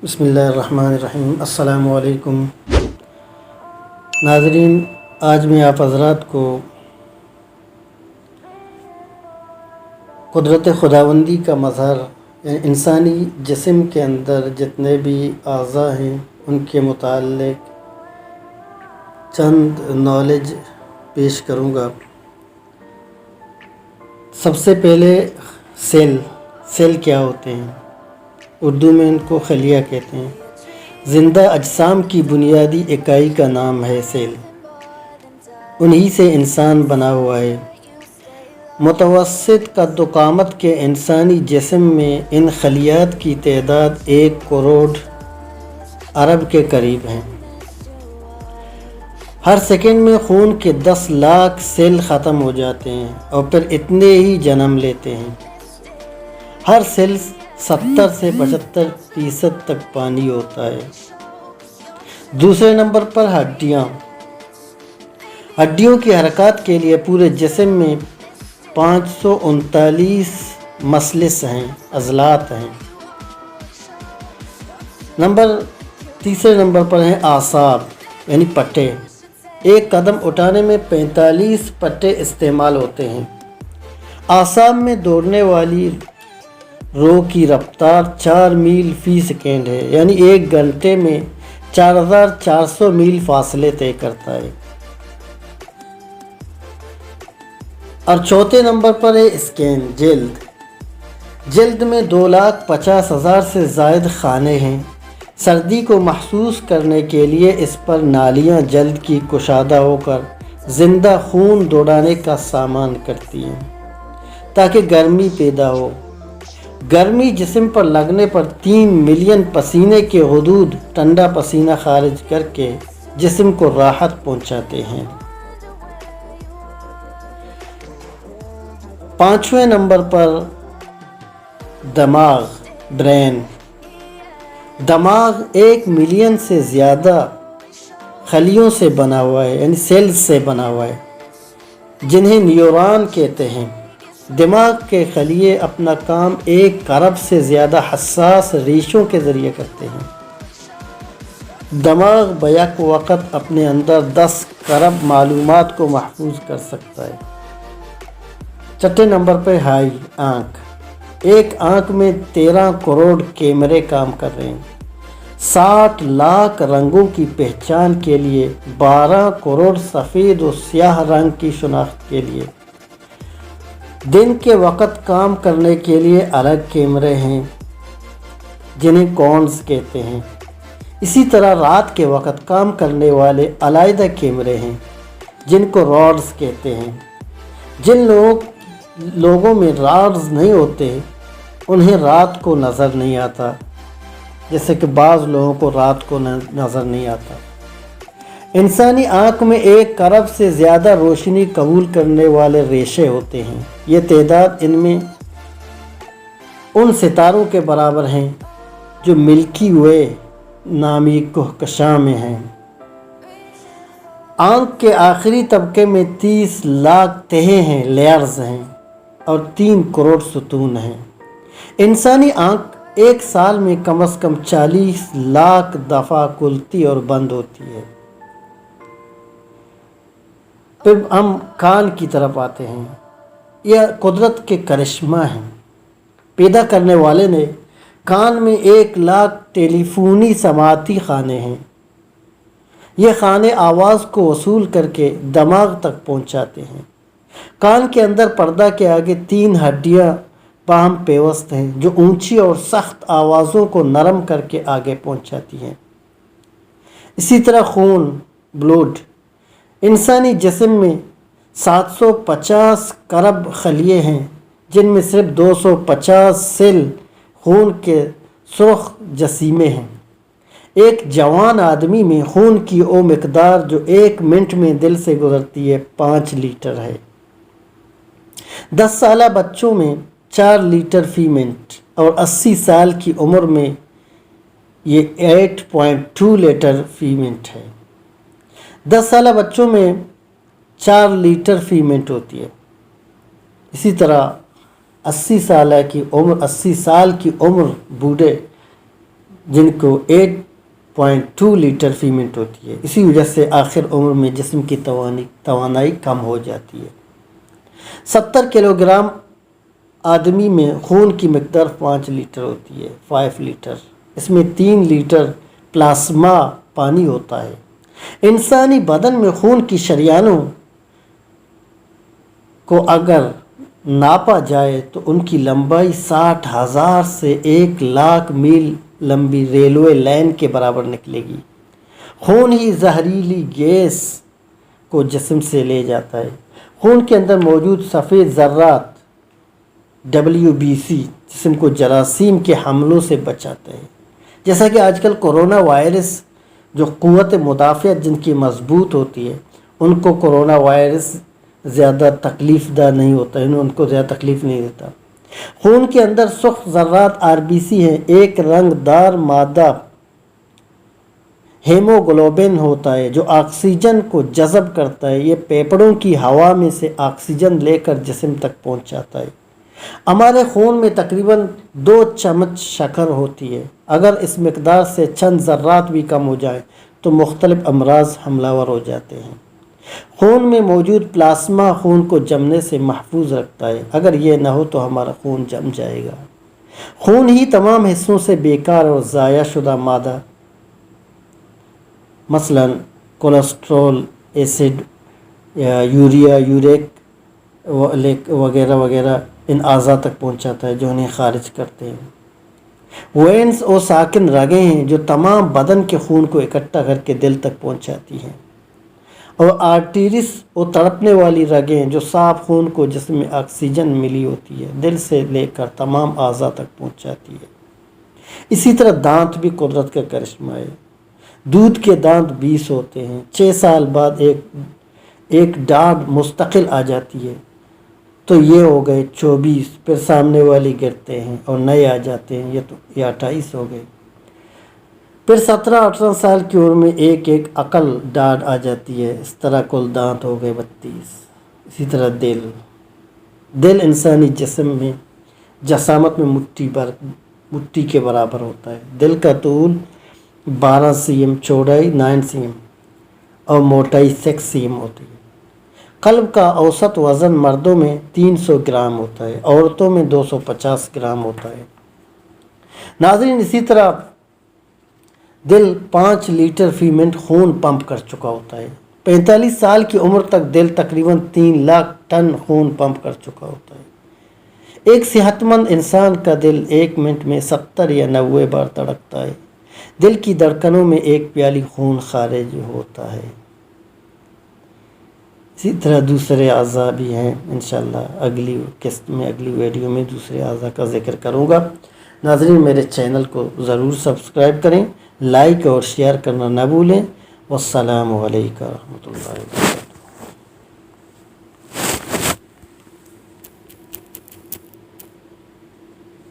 بسم اللہ الرحمن الرحیم۔ السلام علیکم ناظرین، آج میں آپ حضرات کو قدرت خداوندی کا مظہر یعنی انسانی جسم کے اندر جتنے بھی اعضاء ہیں ان کے متعلق چند نالج پیش کروں گا۔ سب سے پہلے سیل کیا ہوتے ہیں؟ اردو میں ان کو خلیہ کہتے ہیں۔ زندہ اجسام کی بنیادی اکائی کا نام ہے سیل، انہی سے انسان بنا ہوا ہے۔ متوسط قد و قامت کے انسانی جسم میں ان خلیات کی تعداد 1 کروڑ ارب کے قریب ہیں۔ ہر سیکنڈ میں خون کے 10 لاکھ سیل ختم ہو جاتے ہیں اور پھر اتنے ہی جنم لیتے ہیں۔ ہر سیل 70 سے 75% تک پانی ہوتا ہے۔ دوسرے نمبر پر ہڈیوں کی حرکات کے لیے پورے جسم میں 539 مسلس ہیں، عضلات ہیں۔ تیسرے نمبر پر ہیں اعصاب یعنی پٹے۔ ایک قدم اٹھانے میں 45 پٹے استعمال ہوتے ہیں۔ اعصاب میں دوڑنے والی رو کی رفتار 4 میل فی سیکنڈ ہے، یعنی 1 گھنٹے میں 4400 میل فاصلے طے کرتا ہے۔ اور چوتھے نمبر پر ہے اسکن، جلد میں 2,50,000 سے زائد خانے ہیں۔ سردی کو محسوس کرنے کے لیے اس پر نالیاں جلد کی کشادہ ہو کر زندہ خون دوڑانے کا سامان کرتی ہیں تاکہ گرمی پیدا ہو۔ گرمی جسم پر لگنے پر 3 ملین پسینے کے حدود ٹھنڈا پسینہ خارج کر کے جسم کو راحت پہنچاتے ہیں۔ 5ویں نمبر پر برین۔ دماغ 1 ملین سے زیادہ خلیوں سے بنا ہوا ہے، یعنی سیلز سے بنا ہوا ہے، جنہیں نیورون کہتے ہیں۔ دماغ کے خلیے اپنا کام 1 ارب سے زیادہ حساس ریشوں کے ذریعے کرتے ہیں۔ دماغ بیک وقت اپنے اندر 10 ارب معلومات کو محفوظ کر سکتا ہے۔ چھٹے نمبر پہ آنکھ۔ ایک آنکھ میں 13 کروڑ کیمرے کام کر رہے ہیں۔ 60 لاکھ رنگوں کی پہچان کے لیے، 12 کروڑ سفید و سیاہ رنگ کی شناخت کے لیے۔ دن کے وقت کام کرنے کے لیے الگ کیمرے ہیں جنہیں کونز کہتے ہیں۔ اسی طرح رات کے وقت کام کرنے والے علیحدہ کیمرے ہیں جن کو راڈز کہتے ہیں۔ جن لوگوں میں راڈز نہیں ہوتے انہیں رات کو نظر نہیں آتا، جیسے کہ بعض لوگوں کو رات کو نظر نہیں آتا۔ انسانی آنکھ میں 1 ارب سے زیادہ روشنی قبول کرنے والے ریشے ہوتے ہیں۔ یہ تعداد ان میں ان ستاروں کے برابر ہیں جو ملکی وے نامی کہکشاں میں ہیں۔ آنکھ کے آخری طبقے میں 30 لاکھ تہیں ہیں، لیئرز ہیں، اور 3 کروڑ ستون ہیں۔ انسانی آنکھ ایک سال میں کم از کم 40 لاکھ دفعہ کھلتی اور بند ہوتی ہے۔ پھر ہم کان کی طرف آتے ہیں۔ یہ قدرت کے کرشمہ ہیں۔ پیدا کرنے والے نے کان میں 1 لاکھ ٹیلی فونی سماعتی خانے ہیں۔ یہ خانے آواز کو وصول کر کے دماغ تک پہنچاتے ہیں۔ کان کے اندر پردہ کے آگے 3 ہڈیاں باہم پیوست ہیں جو اونچی اور سخت آوازوں کو نرم کر کے آگے پہنچاتی ہیں۔ اسی طرح خون، بلڈ۔ انسانی جسم میں 750 ارب خلیے ہیں جن میں صرف 250 سیل خون کے سرخ جسیمے ہیں۔ ایک جوان آدمی میں خون کی وہ مقدار جو 1 منٹ میں دل سے گزرتی ہے 5 لیٹر ہے۔ 10 سالہ بچوں میں 4 لیٹر فی منٹ اور 80 سال کی عمر میں یہ 8.2 لیٹر فی منٹ ہے۔ 10 سالہ بچوں میں 4 لیٹر فی منٹ ہوتی ہے۔ اسی طرح 80 سال کی عمر بوڑھے جن کو 8.2 لیٹر فی منٹ ہوتی ہے۔ اسی وجہ سے آخر عمر میں جسم کی توانائی کم ہو جاتی ہے۔ 70 کلو گرام آدمی میں خون کی مقدار 5 لیٹر ہوتی ہے، 5 لیٹر۔ اس میں 3 لیٹر پلازما پانی ہوتا ہے۔ انسانی بدن میں خون کی شریانوں کو اگر ناپا جائے تو ان کی لمبائی 60,000 سے 1,00,000 میل لمبی ریلوے لائن کے برابر نکلے گی۔ خون ہی زہریلی گیس کو جسم سے لے جاتا ہے۔ خون کے اندر موجود سفید ذرات WBC جسم کو جراثیم کے حملوں سے بچاتا ہے۔ جیسا کہ آج کل کورونا وائرس جو قوت مدافعت جن کی مضبوط ہوتی ہے ان کو کورونا وائرس زیادہ تکلیف دہ نہیں ہوتا ہے، ان کو زیادہ تکلیف نہیں دیتا۔ خون کے اندر سرخ ذرات RBC ہیں، ایک رنگ دار مادہ ہیموگلوبن ہوتا ہے جو آکسیجن کو جذب کرتا ہے۔ یہ پھیپھڑوں کی ہوا میں سے آکسیجن لے کر جسم تک پہنچاتا ہے۔ ہمارے خون میں تقریباً 2 چمچ شکر ہوتی ہے۔ اگر اس مقدار سے چند ذرات بھی کم ہو جائیں تو مختلف امراض حملہ ہو جاتے ہیں۔ خون میں موجود پلازما خون کو جمنے سے محفوظ رکھتا ہے۔ اگر یہ نہ ہو تو ہمارا خون جم جائے گا۔ خون ہی تمام حصوں سے بیکار اور ضائع شدہ مادہ مثلا کولیسٹرول، ایسڈ، یوریا، یوریک وغیرہ وغیرہ ان اعضاء تک پہنچاتا ہے جو انہیں خارج کرتے ہیں۔ وینز اور ساکن رگیں ہیں جو تمام بدن کے خون کو اکٹھا کر کے دل تک پہنچاتی ہیں، اور آرٹریز اور تڑپنے والی رگیں جو صاف خون کو جسم میں آکسیجن ملی ہوتی ہے دل سے لے کر تمام اعضاء تک پہنچاتی ہے۔ اسی طرح دانت بھی قدرت کا کرشمہ ہے۔ دودھ کے دانت 20 ہوتے ہیں، 6 سال بعد ایک ڈاڑھ مستقل آ جاتی ہے تو یہ ہو گئے 24، پھر سامنے والی گرتے ہیں اور نئے آ جاتے ہیں، یہ 28 ہو گئے۔ پھر 17-18 سال کی عمر میں ایک عقل ڈاڑھ آ جاتی ہے، اس طرح کل دانت ہو گئے 32۔ اسی طرح دل انسانی جسم میں جسامت میں مٹھی کے برابر ہوتا ہے۔ دل کا طول 12 cm، چوڑائی 9 cm اور موٹائی 6 cm ہوتی ہے۔ قلب کا اوسط وزن مردوں میں 300 گرام ہوتا ہے، عورتوں میں 250 گرام ہوتا ہے۔ ناظرین، اسی طرح دل 5 لیٹر فی منٹ خون پمپ کر چکا ہوتا ہے۔ 45 سال کی عمر تک دل تقریباً 3 لاکھ ٹن خون پمپ کر چکا ہوتا ہے۔ ایک صحت مند انسان کا دل 1 منٹ میں 70 یا 90 بار دھڑکتا ہے۔ دل کی دھڑکنوں میں 1 پیالی خون خارج ہوتا ہے۔ اسی طرح دوسرے اعضاء بھی ہیں، انشاءاللہ اگلی قسط میں اگلی ویڈیو میں دوسرے اعضاء کا ذکر کروں گا۔ ناظرین، میرے چینل کو ضرور سبسکرائب کریں، لائک اور شیئر کرنا نہ بھولیں۔ والسلام علیکم ورحمۃ اللہ وبرکاتہ۔